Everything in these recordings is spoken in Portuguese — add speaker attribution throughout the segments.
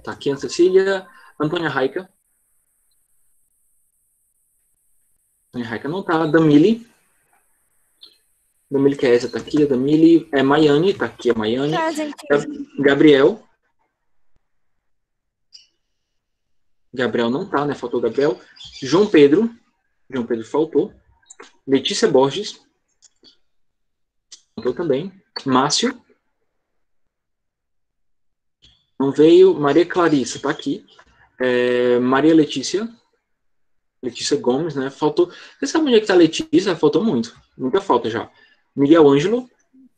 Speaker 1: Tá aqui, Ana Cecília. Antônia Raica. Antônia Raica não tá. Damile. Damile que é essa, tá aqui. A Damile é Maiane, tá aqui a Maiane.
Speaker 2: Presente.
Speaker 1: Gabriel. Gabriel não tá, né? Faltou Gabriel. João Pedro. João Pedro faltou. Letícia Borges. Faltou também. Márcio. Não veio. Maria Clarissa tá aqui. Maria Letícia. Letícia Gomes, né? Faltou. Você sabe onde é que tá a Letícia? Faltou muito. Muita falta já. Miguel Ângelo.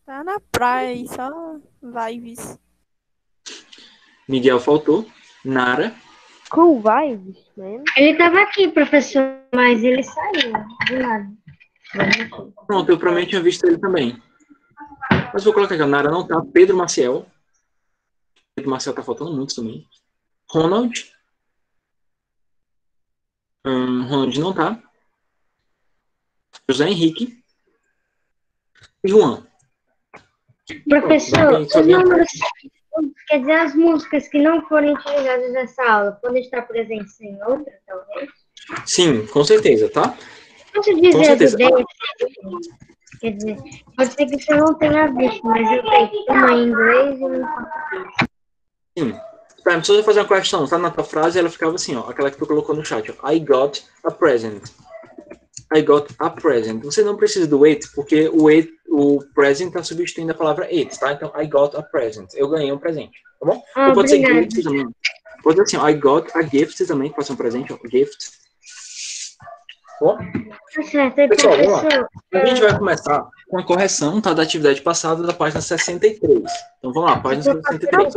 Speaker 2: Tá na praia aí, só vibes.
Speaker 1: Miguel faltou. Nara.
Speaker 2: Cool vibes, man.
Speaker 3: Ele tava aqui, professor, mas ele saiu do nada.
Speaker 1: Pronto, eu provavelmente tinha visto ele também. Mas vou colocar aqui. A Nara não tá. Pedro Maciel. Pedro Maciel tá faltando muito também. Ronald. Ronald não tá. José Henrique. E Juan.
Speaker 3: Professor, os números, quer dizer, as músicas que não forem utilizadas nessa aula podem estar presentes em outra, talvez?
Speaker 1: Sim, com certeza, tá?
Speaker 3: Posso
Speaker 1: Com
Speaker 3: dizer a do
Speaker 1: certeza.
Speaker 3: David? Quer dizer, pode ser que você não tenha visto, mas eu tenho uma em inglês e uma em português.
Speaker 1: Sim. Tá, precisa fazer uma correção. Tá na tua frase, ela ficava assim, ó. Aquela que tu colocou no chat, ó. I got a present. I got a present. Você não precisa do it, porque o present está substituindo a palavra it, tá? Então, I got a present. Eu ganhei um presente, tá bom?
Speaker 3: Ah,
Speaker 1: Ou pode ser
Speaker 3: obrigada.
Speaker 1: gift também. Pode ser assim, ó, I got a gift também, pode ser um presente, ó. Gift. Ó.
Speaker 3: Tá certo, aí,
Speaker 1: Pessoal, vamos lá.
Speaker 3: professor.
Speaker 1: A gente vai começar com a correção, tá? Da atividade passada, da página 63. Então, vamos lá, página 63.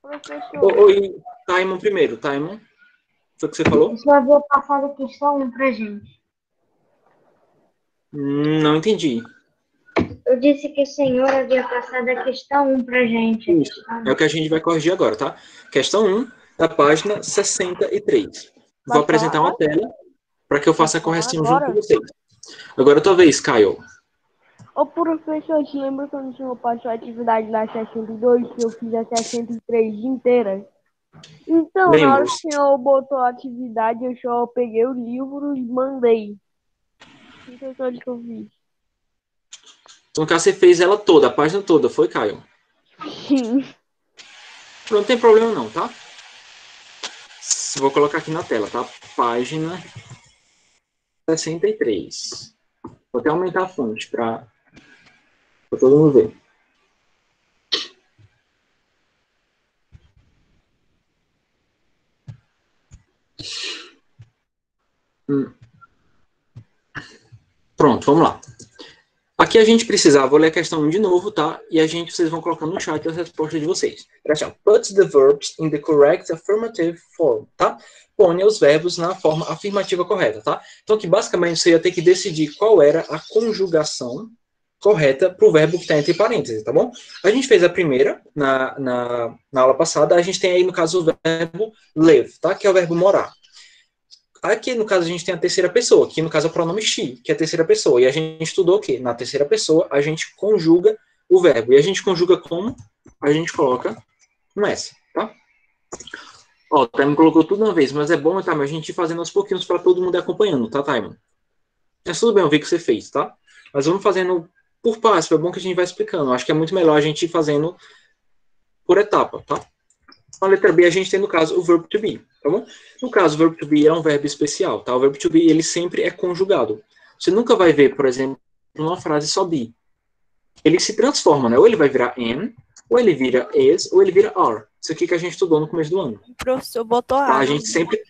Speaker 2: Professor.
Speaker 1: Oi, Taimon primeiro. Taimon, foi o que você falou?
Speaker 3: Eu só havia passado a questão 1 pra gente.
Speaker 1: Não entendi.
Speaker 3: Eu disse que o senhor havia passado a questão 1 pra gente.
Speaker 1: Isso, é o que a gente vai corrigir agora, tá? Questão 1, da página 63. Vou apresentar uma tela para que eu faça a correção junto com vocês. Agora é a tua vez, Caio.
Speaker 2: Ô, professor, te lembra quando o senhor passou a atividade na 62 que eu fiz a 63 inteira? Então,
Speaker 1: Lembro.
Speaker 2: na hora que o senhor botou a atividade, eu só peguei o livro e mandei. Então, onde que eu fiz?
Speaker 1: Então, no caso, você fez ela toda, a página toda, foi, Caio?
Speaker 2: Sim.
Speaker 1: Não tem problema não, tá? Vou colocar aqui na tela, tá? Página 63. Vou até aumentar a fonte para todo mundo ver. Pronto, vamos lá. Aqui a gente precisava, vou ler a questão 1 de novo, tá? E vocês vão colocando no chat as respostas de vocês. Put the verbs in the correct affirmative form, tá? Põe os verbos na forma afirmativa correta, tá? Então aqui basicamente você ia ter que decidir qual era a conjugação correta para o verbo que está entre parênteses, tá bom? A gente fez a primeira na aula passada, a gente tem aí no caso o verbo live, tá? Que é o verbo morar. Aqui, no caso, a gente tem a terceira pessoa. Aqui, no caso, é o pronome she, que é a terceira pessoa. E a gente estudou o quê? Na terceira pessoa, a gente conjuga o verbo. E a gente conjuga como? A gente coloca um S, tá? Ó, o Taimon colocou tudo de uma vez, mas é bom, tá? Mas a gente ir fazendo aos pouquinhos para todo mundo ir acompanhando, tá, Taimon? Mas tudo bem, eu vi que você fez, tá? Mas vamos fazendo por passo. É bom que a gente vai explicando. Acho que é muito melhor a gente ir fazendo por etapa, tá? Na letra B, a gente tem, no caso, o verbo to be, tá bom? No caso, o verbo to be é um verbo especial, tá? O verbo to be, ele sempre é conjugado. Você nunca vai ver, por exemplo, numa frase só be. Ele se transforma, né? Ou ele vai virar am, ou ele vira is, ou ele vira are. Isso aqui que a gente estudou no começo do ano.
Speaker 2: O professor botou
Speaker 1: Tá? A gente sempre...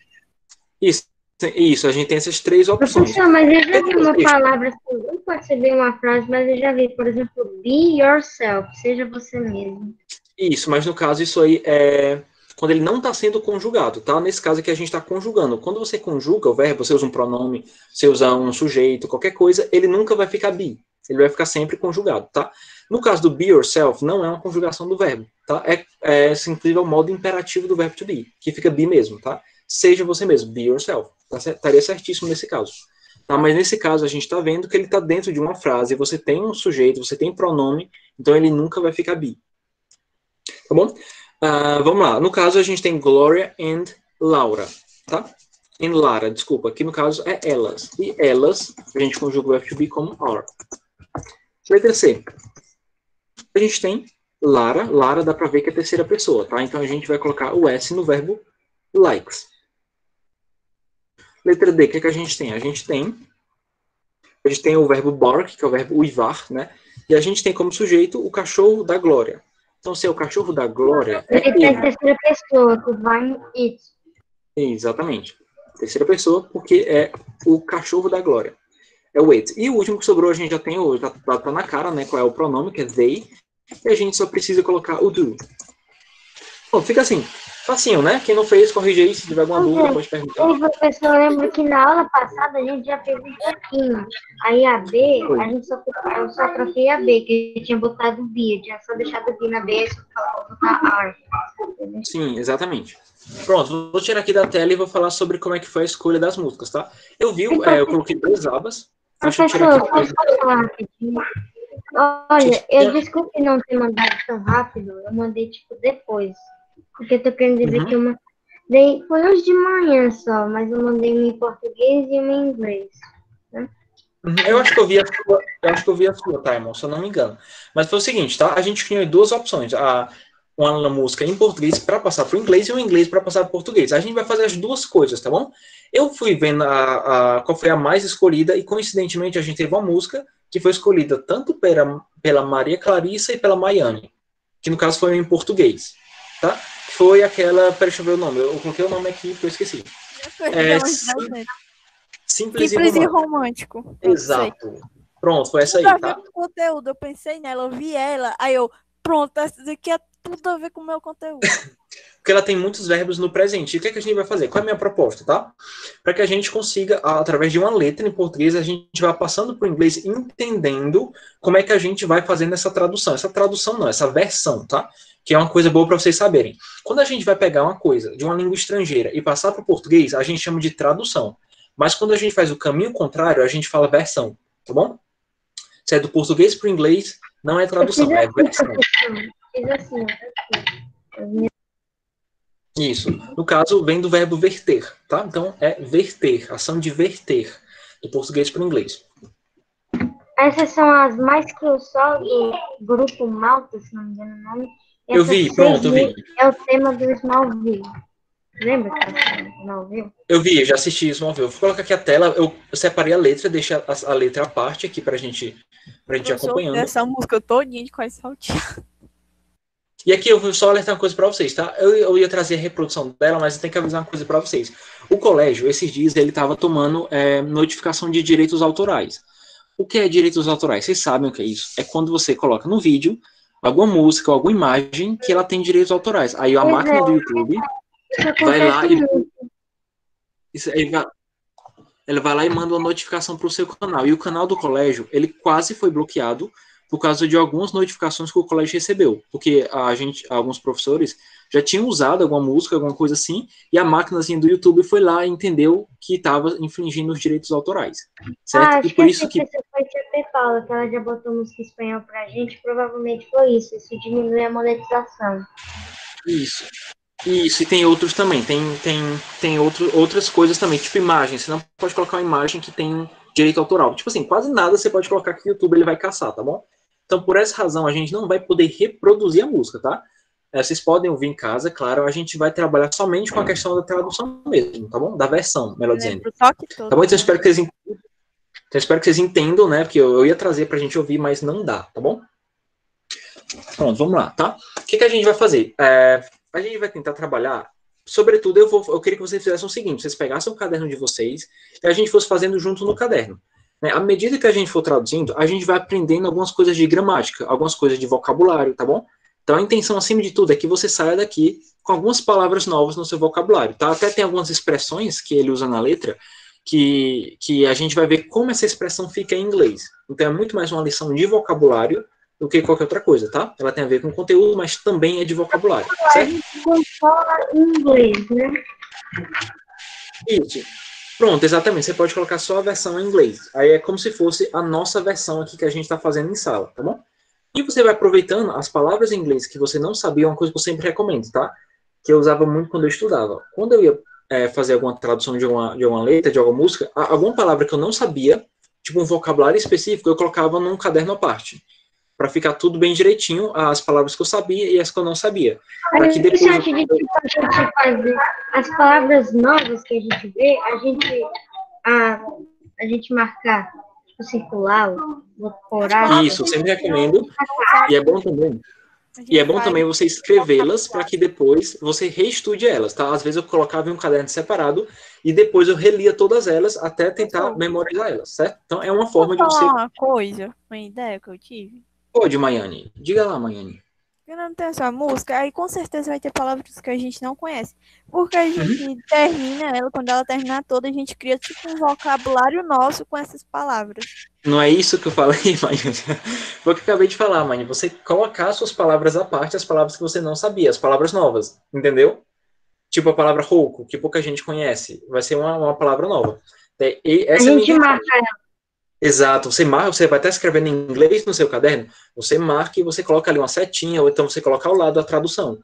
Speaker 1: Isso, a gente tem essas três opções.
Speaker 3: Professor, mas eu já vi uma palavra assim, não pode ser bem uma frase, mas eu já vi, por exemplo, be yourself, seja você mesmo.
Speaker 1: Isso, mas no caso, isso aí é quando ele não está sendo conjugado, tá? Nesse caso aqui a gente está conjugando. Quando você conjuga o verbo, você usa um pronome, você usa um sujeito, qualquer coisa, ele nunca vai ficar be. Ele vai ficar sempre conjugado, tá? No caso do be yourself, não é uma conjugação do verbo, tá? É simplesmente o modo imperativo do verbo to be, que fica be mesmo, tá? Seja você mesmo, be yourself. Tá? Estaria certíssimo nesse caso. Tá? Mas nesse caso a gente está vendo que ele está dentro de uma frase, você tem um sujeito, você tem pronome, então ele nunca vai ficar be. Tá bom? Vamos lá. No caso, a gente tem Gloria and Laura, tá? And Lara, desculpa. Aqui no caso é elas. E elas, a gente conjuga o verbo to be como are. Letra C. A gente tem Lara. Lara dá pra ver que é a terceira pessoa, tá? Então a gente vai colocar o S no verbo likes. Letra D, o que a gente tem? A gente tem o verbo bark, que é o verbo uivar, né? E a gente tem como sujeito o cachorro da Glória. Então, se é o cachorro da Glória, é
Speaker 3: Ele tem
Speaker 1: ele.
Speaker 3: terceira pessoa, que vai it.
Speaker 1: Exatamente. Terceira pessoa, porque é o cachorro da Glória. É o it. E o último que sobrou, a gente já tem hoje, tá na cara, né? Qual é o pronome, que é they. E a gente só precisa colocar o do. Bom, fica assim. Facinho, né? Quem não fez, corrige aí. Se tiver alguma dúvida, pode perguntar.
Speaker 3: E professor, eu lembro que na aula passada a gente já fez um pouquinho. Aí a B, a gente eu só troquei a B, que eu tinha botado o B, eu tinha só deixado o B na B, só botar R.
Speaker 1: Sim, exatamente. Pronto, vou tirar aqui da tela e vou falar sobre como é que foi a escolha das músicas, tá? Eu coloquei 2 abas. Deixa eu tirar
Speaker 3: Professor,
Speaker 1: aqui.
Speaker 3: posso falar rapidinho? Olha, eu desculpe não ter mandado tão rápido, eu mandei tipo depois. Porque eu tô querendo dizer que eu mandei, foi hoje de manhã só, mas eu mandei uma em português e uma em inglês. Né?
Speaker 1: Eu acho que eu vi a sua, tá, irmão? Se eu não me engano. Mas foi o seguinte, tá? A gente tinha 2 opções. Uma música em português para passar para o inglês e um inglês para passar para o português. A gente vai fazer as 2 coisas, tá bom? Eu fui vendo qual foi a mais escolhida e, coincidentemente, a gente teve uma música que foi escolhida tanto pela Maria Clarissa e pela Maiane, que no caso foi em português, tá? Foi aquela... Peraí, deixa eu ver o nome. Eu coloquei o nome aqui porque eu esqueci. Simples e
Speaker 4: romântico.
Speaker 1: Exato. Pronto, foi essa aí,
Speaker 4: Tudo a
Speaker 1: tá?
Speaker 4: ver com o conteúdo, eu pensei nela, eu vi ela, aí eu, pronto, essa daqui é tudo a ver com o meu conteúdo.
Speaker 1: Porque ela tem muitos verbos no presente. E o que é que a gente vai fazer? Qual é a minha proposta, tá? Para que a gente consiga, através de uma letra em português, a gente vai passando para o inglês entendendo como é que a gente vai fazendo essa tradução. Essa tradução não, essa versão, tá? Que é uma coisa boa para vocês saberem. Quando a gente vai pegar uma coisa de uma língua estrangeira e passar para o português, a gente chama de tradução. Mas quando a gente faz o caminho contrário, a gente fala versão, tá bom? Se é do português para o inglês, não é tradução, é versão.
Speaker 3: Fiz assim.
Speaker 1: Isso. No caso, vem do verbo verter, tá? Então, é verter, ação de verter, do português para o inglês.
Speaker 3: Essas são as mais que eu só do grupo Malta, se não me engano o nome.
Speaker 1: Eu vi, pronto, eu vi.
Speaker 3: É o tema do Smallville. Lembra que era o Smallville?
Speaker 1: Eu vi, eu já assisti Smallville. Vou colocar aqui a tela, eu separei a letra, deixei a letra à parte aqui pra gente ir acompanhando.
Speaker 4: Essa música todinha de quase salteada.
Speaker 1: E aqui eu vou só alertar uma coisa para vocês, tá? Eu ia trazer a reprodução dela, mas eu tenho que avisar uma coisa para vocês. O colégio, esses dias, ele estava tomando notificação de direitos autorais. O que é direitos autorais? Vocês sabem o que é isso? É quando você coloca no vídeo alguma música ou alguma imagem que ela tem direitos autorais. Aí a máquina do YouTube vai lá ele vai lá e manda uma notificação para o seu canal. E o canal do colégio, ele quase foi bloqueado por causa de algumas notificações que o colégio recebeu. Porque alguns professores já tinham usado alguma música, alguma coisa assim, e a máquinazinha do YouTube foi lá e entendeu que estava infringindo os direitos autorais. Certo?
Speaker 3: E por isso que foi a Tia Paula, que ela já botou música em espanhol pra gente, provavelmente foi isso diminui a monetização.
Speaker 1: Isso, e tem outros também, tem outras coisas também, tipo imagem, você não pode colocar uma imagem que tem direito autoral. Tipo assim, quase nada você pode colocar que o YouTube ele vai caçar, tá bom? Então, por essa razão, a gente não vai poder reproduzir a música, tá? Vocês podem ouvir em casa, claro, a gente vai trabalhar somente com a questão da tradução mesmo, tá bom? Da versão, melhor dizendo. Tá bom? Então, eu espero que vocês entendam, né? Porque eu ia trazer pra gente ouvir, mas não dá, tá bom? Pronto, vamos lá, tá? O que a gente vai fazer? A gente vai tentar trabalhar, sobretudo, eu queria que vocês fizessem o seguinte, vocês pegassem o caderno de vocês e a gente fosse fazendo junto no caderno. Né? À medida que a gente for traduzindo, a gente vai aprendendo algumas coisas de gramática, algumas coisas de vocabulário, tá bom? Então a intenção, acima de tudo, é que você saia daqui com algumas palavras novas no seu vocabulário, tá? Até tem algumas expressões que ele usa na letra que a gente vai ver como essa expressão fica em inglês. Então é muito mais uma lição de vocabulário do que qualquer outra coisa, tá? Ela tem a ver com conteúdo, mas também é de vocabulário, certo?
Speaker 3: A gente fala em inglês, né?
Speaker 1: Isso. Pronto, exatamente. Você pode colocar só a versão em inglês. Aí é como se fosse a nossa versão aqui que a gente está fazendo em sala, tá bom? E você vai aproveitando as palavras em inglês que você não sabia, é uma coisa que eu sempre recomendo, tá? Que eu usava muito quando eu estudava. Quando eu ia fazer alguma tradução de uma letra, de alguma música, alguma palavra que eu não sabia, tipo um vocabulário específico, eu colocava num caderno à parte, para ficar tudo bem direitinho, as palavras que eu sabia e as que eu não sabia. Para que depois
Speaker 3: Você acha de tipo, a gente fazer as palavras novas que a gente vê, a gente marcar, tipo, circular, decorar.
Speaker 1: Isso, eu sempre recomendo. E é bom também. E é bom também você escrevê-las para que depois você reestude elas, tá? Às vezes eu colocava em um caderno separado e depois eu relia todas elas até tentar memorizar elas, certo? Então é uma forma de
Speaker 4: Posso
Speaker 1: você...
Speaker 4: falar uma coisa, uma ideia que eu tive?
Speaker 1: Pode, Maiane. Diga lá, Maiane.
Speaker 4: Eu não tenho essa música, aí com certeza vai ter palavras que a gente não conhece. Porque a gente termina ela, quando ela terminar toda, a gente cria tipo um vocabulário nosso com essas palavras.
Speaker 1: Não é isso que eu falei, Maiane. Foi o que eu acabei de falar, Maiane. Você colocar suas palavras à parte, as palavras que você não sabia, as palavras novas, entendeu? Tipo a palavra rouco, que pouca gente conhece. Vai ser uma palavra nova. E essa
Speaker 3: A
Speaker 1: é a
Speaker 3: gente
Speaker 1: minha
Speaker 3: marca ela.
Speaker 1: Exato, você marca, você vai estar escrevendo em inglês no seu caderno, você marca e você coloca ali uma setinha, ou então você coloca ao lado a tradução,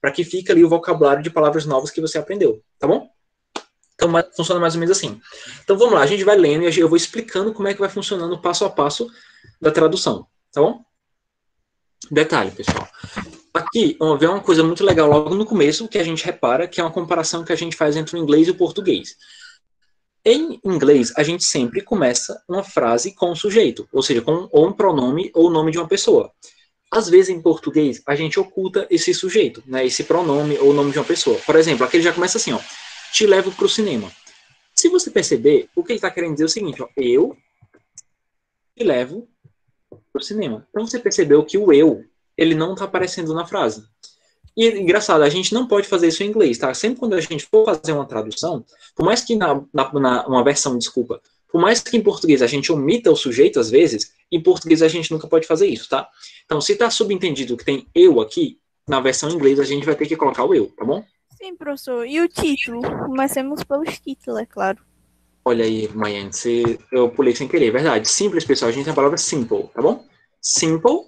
Speaker 1: para que fique ali o vocabulário de palavras novas que você aprendeu, tá bom? Então, funciona mais ou menos assim. Então, vamos lá, a gente vai lendo e eu vou explicando como é que vai funcionando passo a passo da tradução, tá bom? Detalhe, pessoal. Aqui, vem uma coisa muito legal logo no começo, que a gente repara, que é uma comparação que a gente faz entre o inglês e o português. Em inglês, a gente sempre começa uma frase com o sujeito, ou seja, com ou um pronome ou o nome de uma pessoa. Às vezes, em português, a gente oculta esse sujeito, né, esse pronome ou o nome de uma pessoa. Por exemplo, aqui ele já começa assim, ó, te levo para o cinema. Se você perceber, o que ele está querendo dizer é o seguinte, ó, eu te levo para o cinema. Então, você percebeu que o eu, ele não está aparecendo na frase. E engraçado, a gente não pode fazer isso em inglês, tá? Sempre quando a gente for fazer uma tradução, por mais que uma versão, desculpa, por mais que em português a gente omita o sujeito às vezes, em português a gente nunca pode fazer isso, tá? Então, se tá subentendido que tem eu aqui, na versão em inglês a gente vai ter que colocar o eu, tá bom?
Speaker 4: Sim, professor. E o título? Comecemos pelos títulos, é claro.
Speaker 1: Olha aí, Maiane, eu pulei sem querer, verdade. Simples, pessoal, a gente tem a palavra simple, tá bom? Simple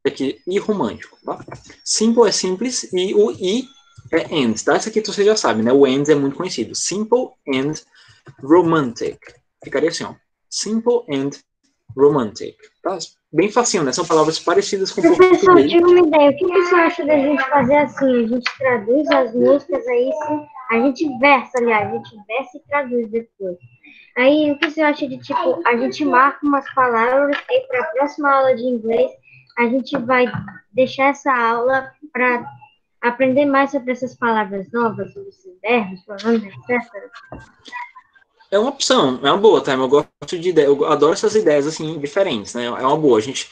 Speaker 1: aqui, e romântico, tá? Simple é simples e o I é and, tá? Isso aqui você já sabe, né? O and é muito conhecido. Simple and romantic. Ficaria assim, ó. Simple and romantic. Tá? Bem facinho, né? São palavras parecidas com o português.
Speaker 3: Professor, eu tive uma ideia. O que você acha da gente fazer assim? A gente traduz as músicas aí, a gente versa, aliás, a gente versa e traduz depois. Aí, o que você acha de, tipo, a gente marca umas palavras e para a próxima aula de inglês a gente vai deixar essa aula para aprender mais sobre essas palavras novas, sobre esses verbos, pronomes, etc.
Speaker 1: É uma opção, é uma boa, tá? Eu gosto de ideia, eu adoro essas ideias assim diferentes, né? É uma boa. A gente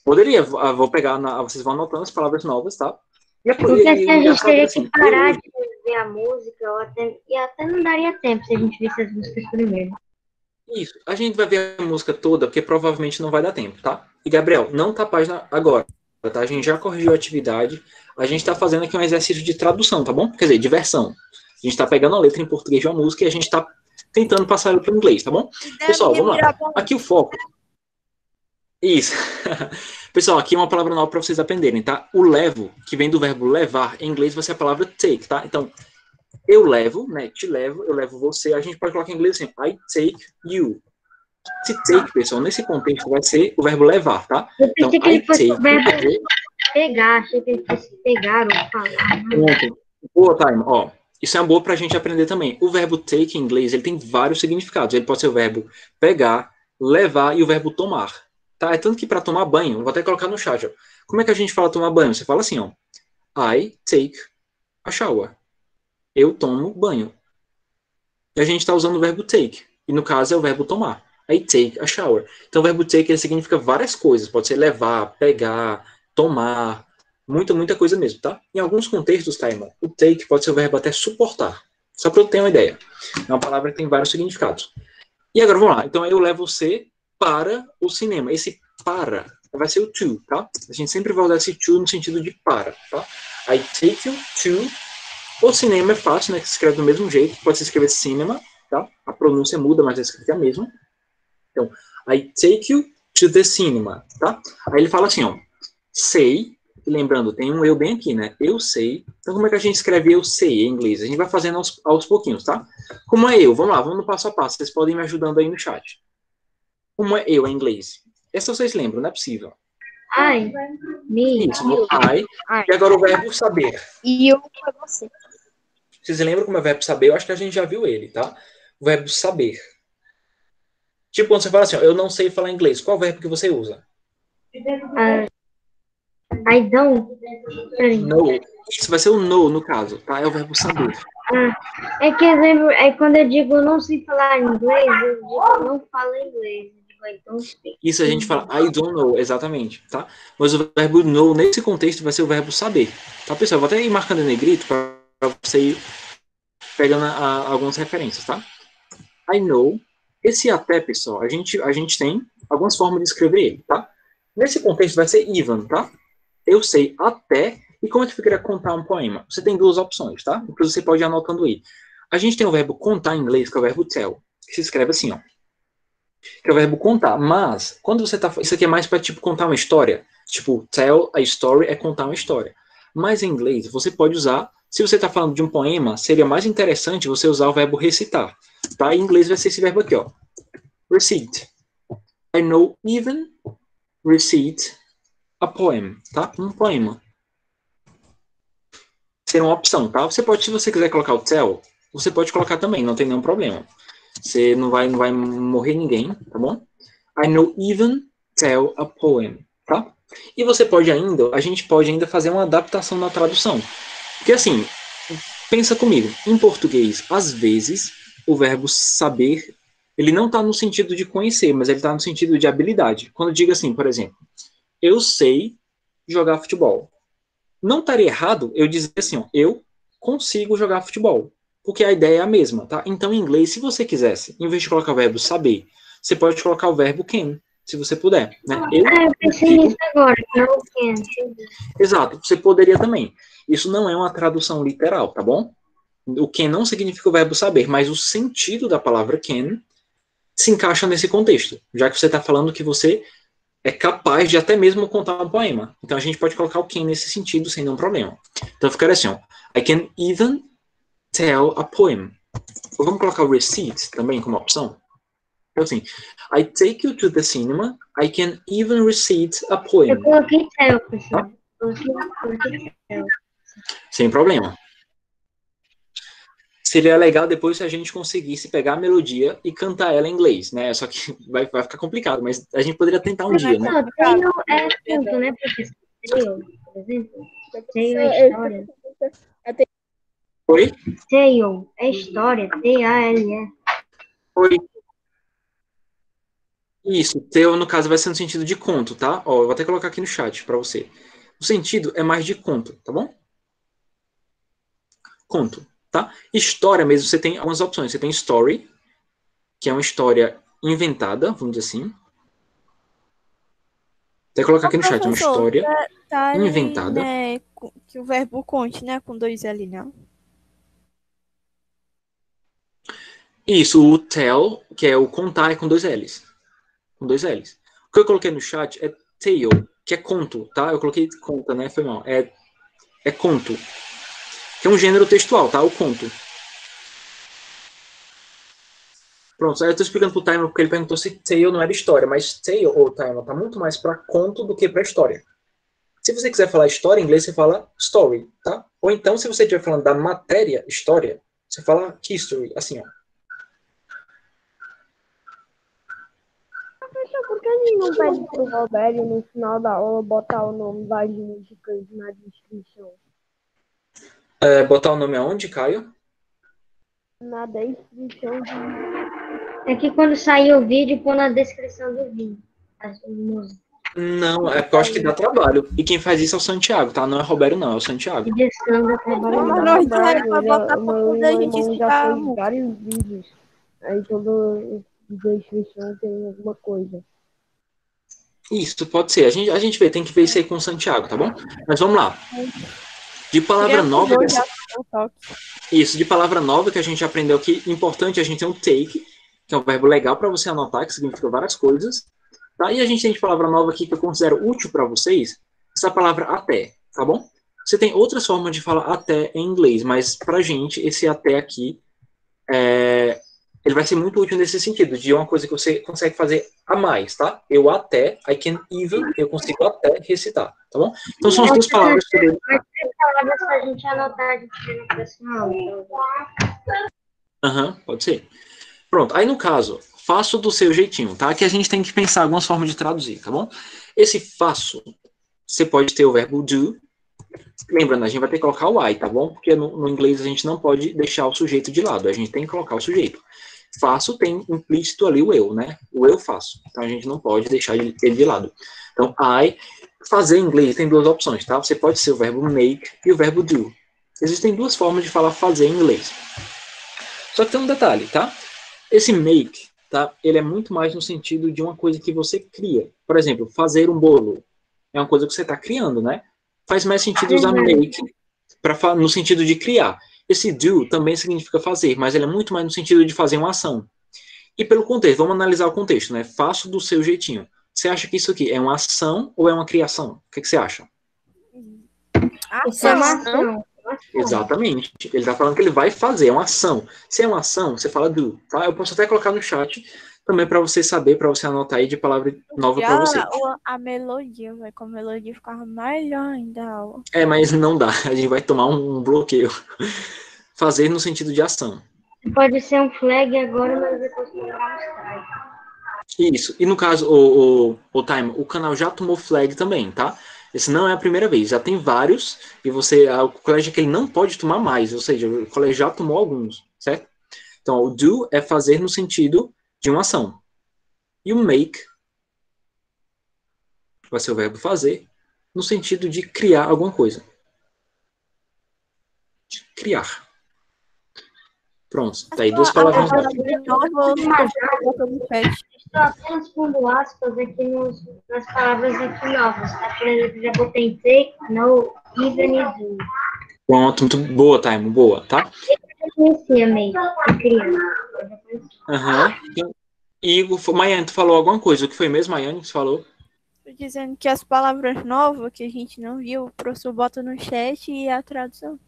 Speaker 1: poderia, vou pegar, vocês vão anotando as palavras novas, tá?
Speaker 3: Porque assim a gente teria que parar de ver a música, e até não daria tempo se a gente visse as músicas primeiro.
Speaker 1: Isso, a gente vai ver a música toda, porque provavelmente não vai dar tempo, tá? E, Gabriel, não tá a página agora, tá? A gente já corrigiu a atividade, a gente tá fazendo aqui um exercício de tradução, tá bom? Quer dizer, de versão. A gente tá pegando a letra em português de uma música e a gente tá tentando passar ela para o inglês, tá bom? Pessoal, vamos lá. Aqui o foco. Isso. Pessoal, aqui é uma palavra nova para vocês aprenderem, tá? O levo, que vem do verbo levar, em inglês vai ser a palavra take, tá? Então, eu levo, né? Te levo, eu levo você. A gente pode colocar em inglês assim, I take you. Esse take, pessoal, nesse contexto vai ser o verbo levar, tá?
Speaker 3: Eu pensei que ele fosse o verbo pegar, achei que ele fosse pegar ou falar.
Speaker 1: Pronto. Boa, Time. Ó, isso é uma boa pra gente aprender também. O verbo take em inglês, ele tem vários significados. Ele pode ser o verbo pegar, levar e o verbo tomar. Tá? É tanto que para tomar banho, eu vou até colocar no chat, ó. Como é que a gente fala tomar banho? Você fala assim, ó. I take a shower. Eu tomo banho. E a gente está usando o verbo take. E no caso é o verbo tomar. I take a shower. Então o verbo take ele significa várias coisas. Pode ser levar, pegar, tomar. Muita coisa mesmo, tá? Em alguns contextos, tá, irmão? O take pode ser o verbo até suportar. Só para eu ter uma ideia. É uma palavra que tem vários significados. E agora vamos lá. Então eu levo você para o cinema. Esse para vai ser o to, tá? A gente sempre vai usar esse to no sentido de para, tá? I take you to... O cinema é fácil, né? Que se escreve do mesmo jeito. Pode se escrever cinema, tá? A pronúncia muda, mas a escrita é a mesma. Então, I take you to the cinema, tá? Aí ele fala assim, ó, say, lembrando, tem um eu bem aqui, né? Eu sei. Então, como é que a gente escreve eu sei em inglês? A gente vai fazendo aos pouquinhos, tá? Como é eu? Vamos lá, vamos no passo a passo. Vocês podem me ajudando aí no chat. Como é eu em inglês? Essa vocês lembram, não é possível.
Speaker 3: I, me,
Speaker 1: Isso, no I. E agora o verbo saber.
Speaker 2: E eu pra você.
Speaker 1: Vocês lembram como é o verbo saber? Eu acho que a gente já viu ele, tá? O verbo saber. Tipo, quando você fala assim, ó, eu não sei falar inglês, qual verbo que você usa?
Speaker 3: I don't.
Speaker 1: No. Isso vai ser o no, no caso, tá? É o verbo saber.
Speaker 3: É que exemplo, quando eu digo não sei falar inglês, eu digo não falo inglês. Eu digo I don't speak.
Speaker 1: Isso a gente fala I don't know, exatamente, tá? Mas o verbo know, nesse contexto, vai ser o verbo saber. Tá, pessoal? Eu vou até ir marcando em negrito para você ir pegando algumas referências, tá? I know. Esse até, pessoal, a gente tem algumas formas de escrever ele, tá? Nesse contexto vai ser even, tá? Eu sei até. E como é que ficaria contar um poema? Você tem duas opções, tá? Inclusive você pode ir anotando aí. A gente tem o verbo contar em inglês, que é o verbo tell, que se escreve assim, ó. Que é o verbo contar. Mas, quando você tá... Isso aqui é mais para, tipo, contar uma história. Tipo, tell a story é contar uma história. Mas em inglês, você pode usar... Se você está falando de um poema, seria mais interessante você usar o verbo recitar. Tá? Em inglês vai ser esse verbo aqui, ó. Recite. I know even recite a poem. Tá? Um poema. Seria uma opção, tá? Você pode, se você quiser colocar o tell, você pode colocar também, não tem nenhum problema. Você não vai morrer ninguém, tá bom? I know even tell a poem, tá? E você pode ainda, a gente pode ainda fazer uma adaptação na tradução. Porque assim, pensa comigo, em português, às vezes, o verbo saber, ele não está no sentido de conhecer, mas ele está no sentido de habilidade. Quando eu digo assim, por exemplo, eu sei jogar futebol. Não estaria errado eu dizer assim, ó, eu consigo jogar futebol. Porque a ideia é a mesma, tá? Então, em inglês, se você quisesse, em vez de colocar o verbo saber, você pode colocar o verbo can, se você puder, né?
Speaker 3: Eu pensei nisso agora, não can.
Speaker 1: Exato, você poderia também. Isso não é uma tradução literal, tá bom? O can não significa o verbo saber, mas o sentido da palavra can se encaixa nesse contexto, já que você está falando que você é capaz de até mesmo contar um poema. Então, a gente pode colocar o can nesse sentido, sem nenhum problema. Então, ficaria assim, ó, I can even tell a poem. Ou vamos colocar o receipt também como opção? Então, assim, I take you to the cinema, I can even receipt a poem.
Speaker 3: Eu coloquei tell, pessoal. Coloquei tell.
Speaker 1: Sem problema. Seria legal depois se a gente conseguisse pegar a melodia e cantar ela em inglês, né? Só que vai ficar complicado, mas a gente poderia tentar um dia, né?
Speaker 3: Não, tell é canto, né, professor? Tell, por exemplo. Tell é história.
Speaker 1: Oi?
Speaker 3: Tale é história, T-A-L-E.
Speaker 1: Oi. Isso, teu no caso vai ser no sentido de conto, tá? Ó, eu vou até colocar aqui no chat pra você. O sentido é mais de conto, tá bom? Conto, tá? História mesmo, você tem algumas opções. Você tem story, que é uma história inventada, vamos dizer assim. Até colocar aqui no chat, uma história
Speaker 4: tá ali,
Speaker 1: inventada.
Speaker 4: né, que o verbo conte, né, com 2 L, não?
Speaker 1: Isso, o tell, que é o contar, é com 2 L's. Com 2 L's. O que eu coloquei no chat é tale, que é conto, tá? Eu coloquei conta, né? Foi mal. É conto. Que é um gênero textual, tá? O conto. Pronto, aí eu tô explicando pro Timer porque ele perguntou se tale não era história, mas tale ou Timer tá muito mais para conto do que para história. Se você quiser falar história em inglês, você fala story, tá? Ou então, se você estiver falando da matéria história, você fala history, assim, ó.
Speaker 2: Professor, por que a gente não pede pro Robério no final da aula botar o nome das músicas na descrição?
Speaker 1: Botar o nome aonde, Caio?
Speaker 2: Na descrição de...
Speaker 3: É que quando sair o vídeo, pôr na descrição do vídeo. As músicas.
Speaker 1: Não, é porque eu acho que dá trabalho. E quem faz isso é o Santiago, tá? Não é Roberto, não, é o Santiago.
Speaker 3: Edição do trabalho.
Speaker 4: Mas nós não era pra botar pra poder a gente
Speaker 2: já
Speaker 4: explicar.
Speaker 2: fez vários vídeos. Aí toda descrição tem alguma coisa.
Speaker 1: Isso, pode ser. A gente vê, tem que ver isso aí com o Santiago, tá bom? Mas vamos lá. De palavra nova... Isso, de palavra nova que a gente aprendeu aqui, importante a gente ter um take, que é um verbo legal para você anotar, que significa várias coisas. Tá? E a gente tem de palavra nova aqui que eu considero útil para vocês, essa palavra até, tá bom? Você tem outras formas de falar até em inglês, mas pra gente, esse até aqui, ele vai ser muito útil nesse sentido, de uma coisa que você consegue fazer a mais, tá? Eu até, I can even, eu consigo até recitar, tá bom? Então são as duas palavras que eu...
Speaker 3: Mas tem palavras pra gente anotar, a gente vê no próximo aula.
Speaker 1: Aham, pode ser. Pronto, aí no caso, faço do seu jeitinho, tá? Aqui a gente tem que pensar algumas formas de traduzir, tá bom? Esse faço, você pode ter o verbo do. Lembrando, a gente vai ter que colocar o I, tá bom? Porque no inglês a gente não pode deixar o sujeito de lado, a gente tem que colocar o sujeito. Faço tem implícito ali o eu, né? O eu faço. Então a gente não pode deixar ele de lado. Então, I, fazer em inglês tem duas opções, tá? Você pode ser o verbo make e o verbo do. Existem duas formas de falar fazer em inglês. Só que tem um detalhe, tá? Esse make, tá? Ele é muito mais no sentido de uma coisa que você cria. Por exemplo, fazer um bolo. É uma coisa que você está criando, né? Faz mais sentido usar make no sentido de criar. Esse do também significa fazer, mas ele é muito mais no sentido de fazer uma ação. E pelo contexto, vamos analisar o contexto, né? Faço do seu jeitinho. Você acha que isso aqui é uma ação ou é uma criação? O que você acha?
Speaker 3: Isso é uma ação.
Speaker 1: Exatamente. Ele está falando que ele vai fazer, é uma ação. Se é uma ação, você fala do, tá? Eu posso até colocar no chat também para você saber, para você anotar aí de palavra nova para você.
Speaker 4: A melodia, vai com a melodia ficava melhor ainda.
Speaker 1: Mas não dá, a gente vai tomar um bloqueio. Fazer no sentido de ação.
Speaker 3: Pode ser um flag agora, mas depois colocar um strike.
Speaker 1: Isso. E no caso, o Time, o canal já tomou flag também, tá? Esse não é a primeira vez, já tem vários, e o colégio é que ele não pode tomar mais, ou seja, o colégio já tomou alguns, certo? Então, o do é fazer no sentido de uma ação. E o make vai ser o verbo fazer, no sentido de criar alguma coisa. De criar. Pronto, tá aí duas palavras.
Speaker 3: Estou apenas pondo aspas aqui nas palavras aqui novas, tá? Por exemplo, já botei take, no, even e do.
Speaker 1: Pronto, muito boa, Time, boa, tá?
Speaker 3: Eu conhecia meio, eu criança.
Speaker 1: Aham. E Maiane, tu falou alguma coisa? O que foi mesmo, Maiane, que você falou?
Speaker 4: Tô dizendo que as palavras novas que a gente não viu, o professor bota no chat e a tradução.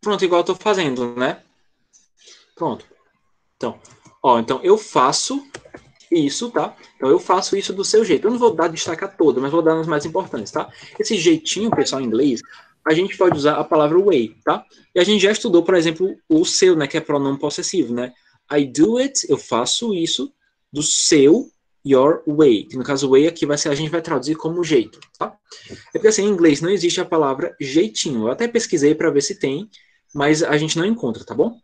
Speaker 1: Pronto, igual eu tô fazendo, né? Pronto. Então, então eu faço isso, tá? Então eu faço isso do seu jeito. Eu não vou dar destaque a todo, mas vou dar nas mais importantes, tá? Esse jeitinho, pessoal, em inglês, a gente pode usar a palavra way, tá? E a gente já estudou, por exemplo, o seu, né? Que é pronome possessivo, né? I do it, eu faço isso do seu, your way. Que no caso, way aqui a gente vai traduzir como jeito, tá? É porque assim, em inglês não existe a palavra jeitinho. Eu até pesquisei para ver se tem, mas a gente não encontra, tá bom?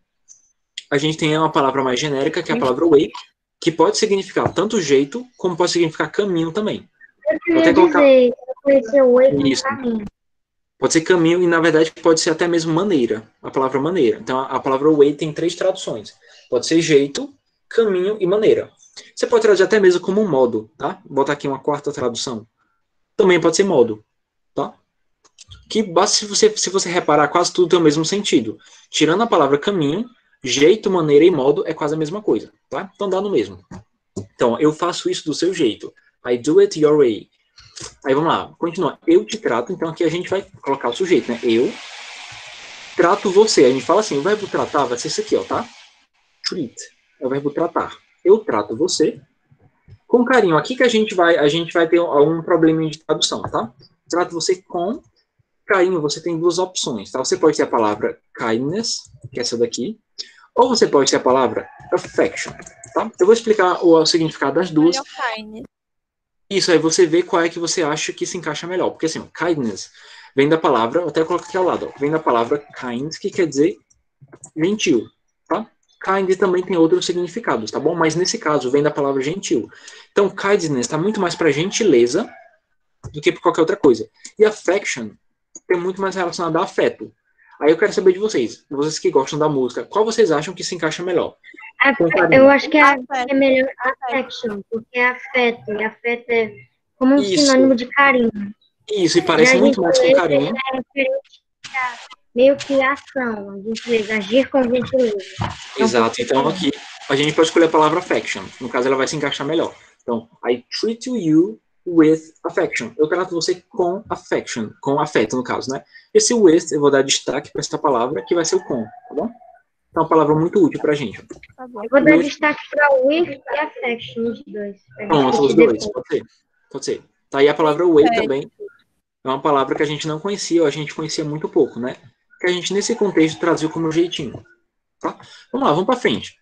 Speaker 1: A gente tem uma palavra mais genérica, que é a palavra way, que pode significar tanto jeito, como pode significar caminho também.
Speaker 3: Eu queria dizer, conhecer o way como caminho.
Speaker 1: Pode ser caminho e, na verdade, pode ser até mesmo maneira, a palavra maneira. Então, a palavra way tem 3 traduções. Pode ser jeito, caminho e maneira. Você pode traduzir até mesmo como modo, tá? Vou botar aqui uma 4ª tradução. Também pode ser modo, tá? Que basta se você reparar, quase tudo tem o mesmo sentido. Tirando a palavra caminho, jeito, maneira e modo é quase a mesma coisa, tá? Então dá no mesmo. Então, eu faço isso do seu jeito. I do it your way. Aí vamos lá, continua. Eu te trato, então aqui a gente vai colocar o sujeito, né? Eu trato você. A gente fala assim, o verbo tratar vai ser isso aqui, ó, tá? Treat. É o verbo tratar. Eu trato você com carinho. Aqui que a gente vai ter algum probleminha de tradução, tá? Trato você com carinho. Você tem 2 opções, tá? Você pode ter a palavra kindness, que é essa daqui, ou você pode ter a palavra affection, tá? Eu vou explicar o significado das duas. Isso, aí você vê qual é que você acha que se encaixa melhor. Porque assim, kindness vem da palavra, eu até coloco aqui ao lado, ó, vem da palavra kind, que quer dizer gentil, tá? Kind também tem outros significados, tá bom? Mas nesse caso vem da palavra gentil. Então, kindness está muito mais para gentileza do que para qualquer outra coisa. E affection tem muito mais relacionado a afeto. Aí eu quero saber de vocês que gostam da música, qual vocês acham que se encaixa melhor?
Speaker 3: Eu acho que é melhor affection, porque é afeto, e afeto é como um sinônimo de carinho.
Speaker 1: Isso, e parece muito mais com carinho.
Speaker 3: É referente a meio que ação, gentileza, agir com gentileza.
Speaker 1: Exato, então aqui a gente pode escolher a palavra affection, no caso ela vai se encaixar melhor. Então, I treat you with affection. Eu trato você com affection, com afeto, no caso, né? Esse with, eu vou dar destaque para essa palavra, que vai ser o com, tá bom? Então, é uma palavra muito útil pra gente.
Speaker 4: Tá bom.
Speaker 3: Eu vou dar destaque para with e affection, os dois.
Speaker 1: Pronto, os dois, pode ser. Pode ser. Tá aí a palavra way também. É uma palavra que a gente não conhecia, ou a gente conhecia muito pouco, né? Que a gente, nesse contexto, traduziu como jeitinho. Tá? Vamos lá, vamos pra frente.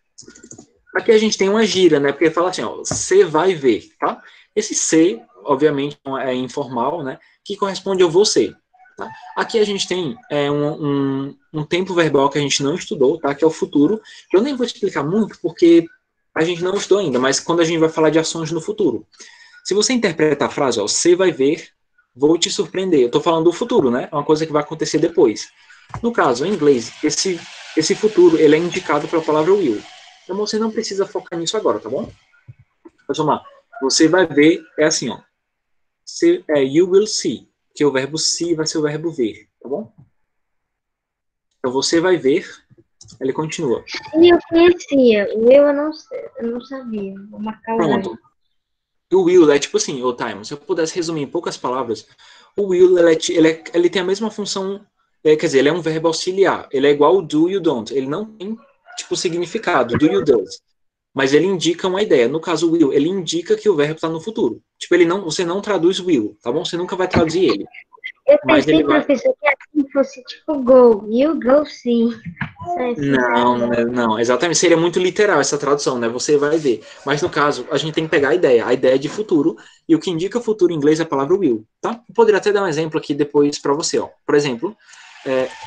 Speaker 1: Aqui a gente tem uma gíria, né? Porque fala assim, ó, você vai ver, tá? Esse ser, obviamente, é informal, né? Que corresponde ao você. Tá? Aqui a gente tem um tempo verbal que a gente não estudou, tá? Que é o futuro. Eu nem vou explicar muito, porque a gente não estudou ainda, mas quando a gente vai falar de ações no futuro. Se você interpretar a frase, ó, você vai ver, vou te surpreender. Eu estou falando do futuro, né? É uma coisa que vai acontecer depois. No caso, em inglês, esse futuro, ele é indicado pela palavra will. Então você não precisa focar nisso agora, tá bom? Mas vamos lá. Você vai ver, é assim, ó. You will see. Que o verbo see vai ser o verbo ver, tá bom? Então você vai ver, ele continua.
Speaker 3: E eu conhecia, o eu não sabia. Vou marcar o
Speaker 1: Pronto. O will é tipo assim, ô Time, se eu pudesse resumir em poucas palavras, o will, ele tem a mesma função, quer dizer, ele é um verbo auxiliar, ele é igual ao do, you, don't, ele não tem, tipo, significado, do, you, does, mas ele indica uma ideia. No caso, o will, ele indica que o verbo está no futuro. Tipo, você não traduz will, tá bom? Você nunca vai traduzir ele.
Speaker 3: Eu pensei, professor, que assim fosse tipo go, you go see.
Speaker 1: Não, exatamente. Seria muito literal essa tradução, né? Você vai ver. Mas no caso, a gente tem que pegar a ideia de futuro, e o que indica futuro em inglês é a palavra will, tá? Eu poderia até dar um exemplo aqui depois para você, ó. Por exemplo,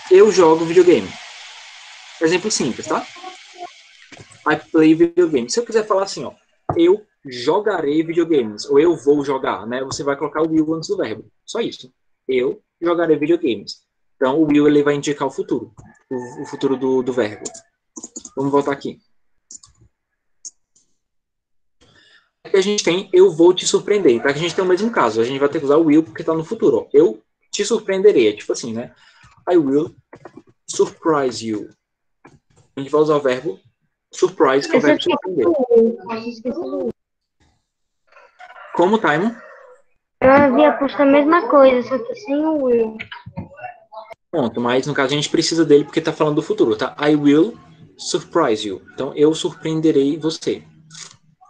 Speaker 1: eu jogo videogame. Exemplo simples, tá? I play video games. Se eu quiser falar assim, ó, eu jogarei videogames, ou eu vou jogar, né? Você vai colocar o will antes do verbo. Só isso. Eu jogarei videogames. Então, o will, ele vai indicar o futuro. O futuro do verbo. Vamos voltar aqui. Aqui a gente tem eu vou te surpreender. Para que a gente tenha o mesmo caso, a gente vai ter que usar o will porque está no futuro. Ó. Eu te surpreenderei. É tipo assim, né? I will surprise you. A gente vai usar o verbo surprise, que é o verbo surpreender. Como, Taimon?
Speaker 3: Eu havia posto a mesma coisa, só que sem o will.
Speaker 1: Pronto, mas no caso a gente precisa dele porque está falando do futuro, tá? I will surprise you. Então, eu surpreenderei você.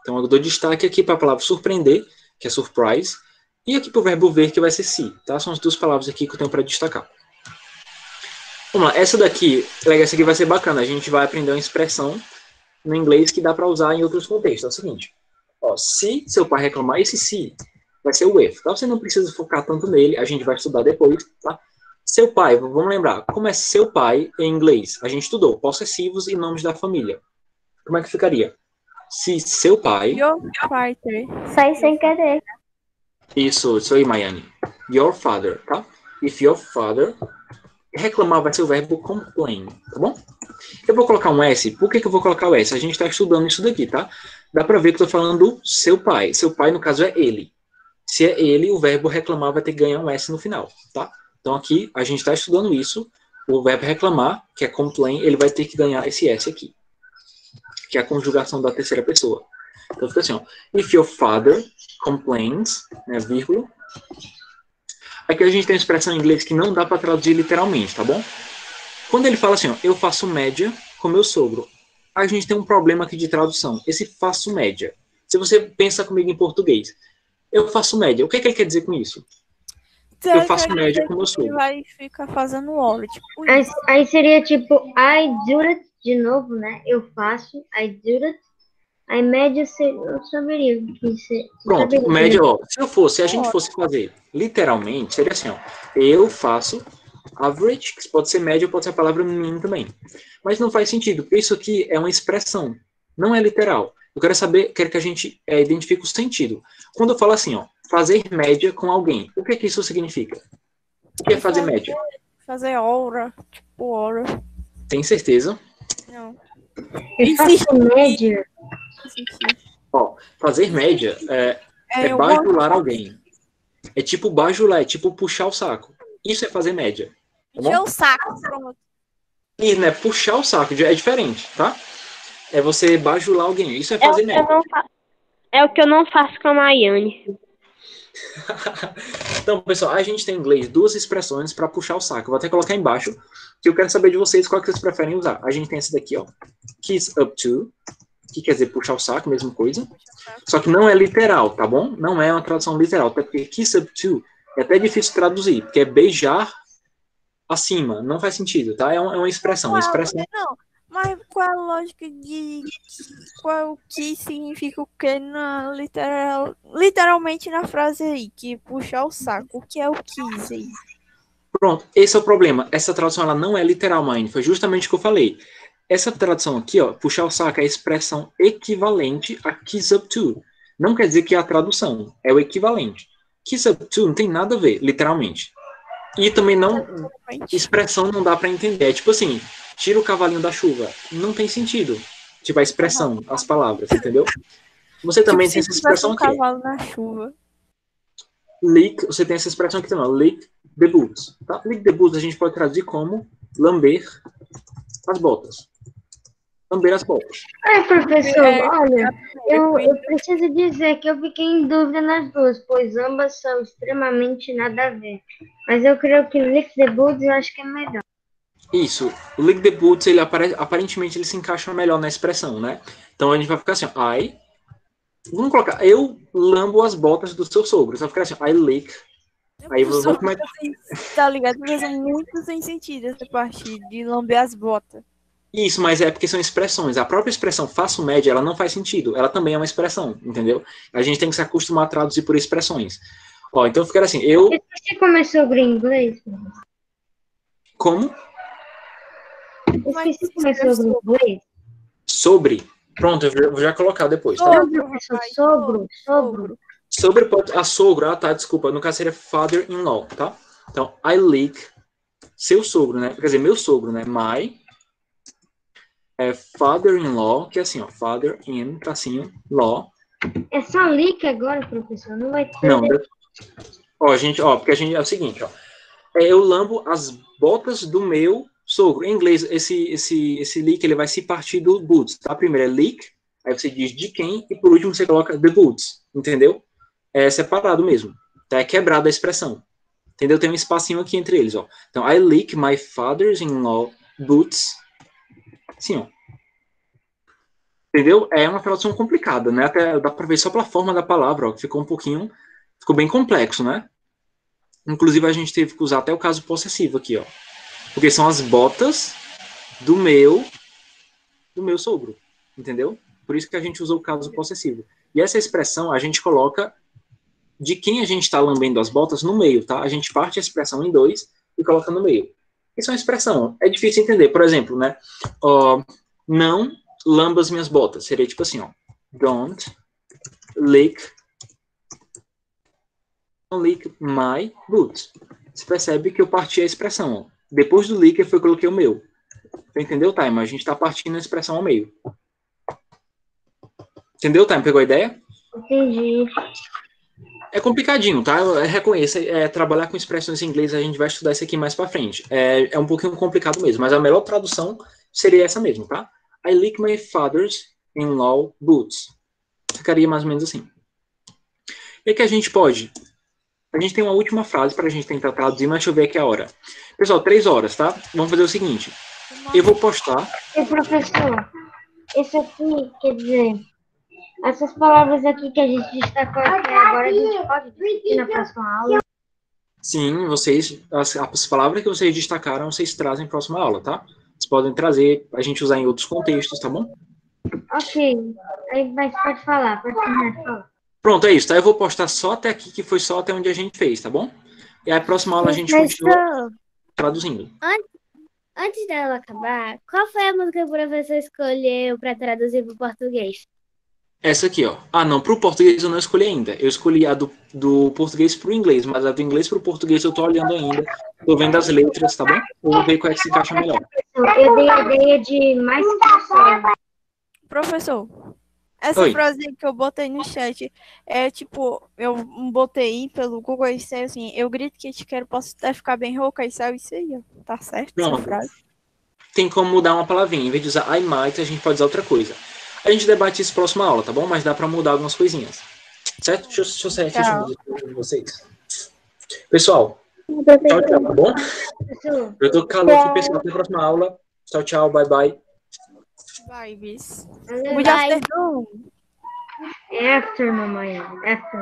Speaker 1: Então, eu dou destaque aqui para a palavra surpreender, que é surprise, e aqui para o verbo ver, que vai ser see, tá? São as duas palavras aqui que eu tenho para destacar. Vamos lá, essa aqui vai ser bacana. A gente vai aprender uma expressão no inglês que dá para usar em outros contextos. É o seguinte, ó, se seu pai reclamar, esse se vai ser o if, tá? Você não precisa focar tanto nele, a gente vai estudar depois, tá? Seu pai, vamos lembrar, como é seu pai em inglês? A gente estudou possessivos e nomes da família. Como é que ficaria? Se seu pai...
Speaker 4: Your father.
Speaker 2: Sai sem querer.
Speaker 1: Isso aí, Maiane. Your father, tá? If your father... Reclamar vai ser o verbo complain, tá bom? Eu vou colocar um S. Por que eu vou colocar o S? A gente está estudando isso daqui, tá? Dá para ver que eu estou falando do seu pai. Seu pai, no caso, é ele. Se é ele, o verbo reclamar vai ter que ganhar um S no final, tá? Então, aqui, a gente está estudando isso. O verbo reclamar, que é complain, ele vai ter que ganhar esse S aqui. Que é a conjugação da terceira pessoa. Então, fica assim, ó. If your father complains, né, vírgula. Aqui a gente tem uma expressão em inglês que não dá para traduzir literalmente, tá bom? Quando ele fala assim, ó, eu faço média com meu sogro, a gente tem um problema aqui de tradução. Esse faço média. Se você pensa comigo em português, eu faço média. O que é que ele quer dizer com isso? Eu faço média com meu sogro.
Speaker 4: Vai ficar fazendo hora, tipo
Speaker 3: aí seria tipo, I do it, de novo, né? Eu faço, I do it. Aí média, eu saberia.
Speaker 1: Pronto, média, ó. Se a gente fosse fazer literalmente, seria assim, ó. Eu faço average, que pode ser média, pode ser a palavra mean também. Mas não faz sentido, porque isso aqui é uma expressão, não é literal. Eu quero que a gente identifique o sentido. Quando eu falo assim, ó, fazer média com alguém, o que isso significa? O que é fazer média?
Speaker 4: Fazer hora, tipo hora.
Speaker 1: Tem certeza?
Speaker 4: Não.
Speaker 3: Eu faço média.
Speaker 1: Ó, fazer média é bajular alguém. É tipo bajular, é tipo puxar o saco. Isso é fazer média. Tá bom?
Speaker 4: Encher o saco, pronto.
Speaker 1: E, né, puxar o saco é diferente, tá? É você bajular alguém. Isso é fazer média.
Speaker 5: É o que eu não faço com a Maiane.
Speaker 1: Então, pessoal, a gente tem em inglês 2 expressões para puxar o saco. Eu vou até colocar embaixo, que eu quero saber de vocês qual que vocês preferem usar. A gente tem essa daqui, ó. Kiss up to, que quer dizer puxar o saco, mesma coisa. Só que não é literal, tá bom? Não é uma tradução literal, até porque kiss up to é até difícil traduzir, porque é beijar acima. Não faz sentido, tá? É uma expressão. Uma expressão.
Speaker 4: Não, mas qual a lógica de qual que significa o que literalmente na frase aí, que puxar o saco? O que é o kiss aí?
Speaker 1: Pronto, esse é o problema. Essa tradução ela não é literal, mãe. Foi justamente o que eu falei. Essa tradução aqui, ó, puxar o saco é a expressão equivalente a kiss up to. Não quer dizer que é a tradução, é o equivalente. Kiss up to não tem nada a ver, literalmente. E também não, expressão não dá para entender. É tipo assim, tira o cavalinho da chuva. Não tem sentido. Tipo a expressão, as palavras, entendeu? Você também tem essa expressão aqui.
Speaker 4: Cavalo na chuva.
Speaker 1: Lick, você tem essa expressão aqui também, ó, lick the boots. Tá? Lick the boots a gente pode traduzir como lamber as botas. Lamber as botas.
Speaker 3: Professor, olha, eu preciso dizer que eu fiquei em dúvida nas duas, pois ambas são extremamente nada a ver. Mas eu creio que lick the boots eu acho que é melhor.
Speaker 1: Isso. O lick the boots, ele aparentemente ele se encaixa melhor na expressão, né? Então a gente vai ficar assim, ó, vamos colocar, eu lambo as botas do seu sogro. Você vai ficar assim, I lick. Aí vou
Speaker 4: Tá ligado? Mas é muito sem sentido essa parte de lamber as botas.
Speaker 1: Isso, mas é porque são expressões. A própria expressão faço média, ela não faz sentido. Ela também é uma expressão, entendeu? A gente tem que se acostumar a traduzir por expressões. Ó, então fica assim,
Speaker 3: Você começou sobre inglês?
Speaker 1: Como?
Speaker 3: Você começou sobre inglês?
Speaker 1: Sobre? Pronto, eu vou já colocar depois, tá?
Speaker 3: Sogro.
Speaker 1: Sobre a sogro, tá, desculpa. No caso seria father-in-law, tá? Então, I lick seu sogro, né? Quer dizer, meu sogro, né? My father-in-law, que é assim, ó, father-in, tracinho, law.
Speaker 3: É só lick agora, professor? Não vai ter...
Speaker 1: Não, porque a gente, é o seguinte, ó. Eu lambo as botas do meu sogro. Em inglês, esse lick, ele vai se partir do boots, tá? Primeiro é lick, aí você diz de quem, e por último você coloca the boots, entendeu? É separado mesmo, tá? É quebrada a expressão, entendeu? Tem um espacinho aqui entre eles, ó. Então, I lick my father-in-law boots. Assim, ó. Entendeu? É uma tradução complicada, né? Até dá pra ver só pela forma da palavra, ó. Ficou bem complexo, né? Inclusive, a gente teve que usar até o caso possessivo aqui, ó. Porque são as botas do meu sogro, entendeu? Por isso que a gente usou o caso possessivo. E essa expressão a gente coloca de quem a gente está lambendo as botas no meio, tá? A gente parte a expressão em 2 e coloca no meio. Isso é uma expressão, é difícil entender. Por exemplo, né? Não lamba as minhas botas. Seria tipo assim, ó. Don't lick my boots. Você percebe que eu parti a expressão, ó. Depois do lick, eu coloquei o meu. Entendeu, Time? A gente está partindo a expressão ao meio. Entendeu, Time? Pegou a ideia?
Speaker 3: Entendi.
Speaker 1: É complicadinho, tá? Eu reconheço. Trabalhar com expressões em inglês, a gente vai estudar isso aqui mais pra frente. É um pouquinho complicado mesmo, mas a melhor tradução seria essa mesmo, tá? I lick my father's-in-law boots. Ficaria mais ou menos assim. E o que a gente pode? A gente tem uma última frase pra gente tentar traduzir, mas deixa eu ver aqui a hora. Pessoal, 3 horas, tá? Vamos fazer o seguinte. Eu vou postar...
Speaker 3: Professor, esse aqui, quer dizer... Essas palavras aqui que a gente destacou aqui agora, a gente pode discutir na próxima aula?
Speaker 1: Sim, as palavras que vocês destacaram, vocês trazem na próxima aula, tá? Vocês podem trazer, a gente usar em outros contextos, tá bom?
Speaker 3: Ok. Aí, mas pode falar, pode falar.
Speaker 1: Pronto, é isso, tá? Eu vou postar só até aqui, que foi só até onde a gente fez, tá bom? E aí, a próxima aula a gente continua traduzindo.
Speaker 6: Antes dela acabar, qual foi a música que o professor escolheu para traduzir para o português?
Speaker 1: Essa aqui, ó. Ah, não, pro português eu não escolhi ainda. Eu escolhi a do português pro inglês, mas a do inglês pro português eu tô olhando ainda. Tô vendo as letras, tá bom? Eu vou ver qual é que se encaixa melhor.
Speaker 3: Eu dei a ideia de mais que
Speaker 4: Professor, essa frase que eu botei no chat é tipo, eu botei pelo Google e disse assim, eu grito que te quero, posso até ficar bem rouca e saiu isso aí, ó. Tá certo essa frase?
Speaker 1: Tem como mudar uma palavrinha. Em vez de usar I might, a gente pode usar outra coisa. A gente debate isso na próxima aula, tá bom? Mas dá para mudar algumas coisinhas. Certo? Deixa eu sair aqui de vocês. Pessoal, tchau, tchau, tá bom? Eu tô com calor aqui, pessoal. Até a próxima aula. Tchau, tchau. Bye, bye.
Speaker 4: Vai, bis.
Speaker 6: Bye.
Speaker 4: Good afternoon.
Speaker 3: After, mamãe. After.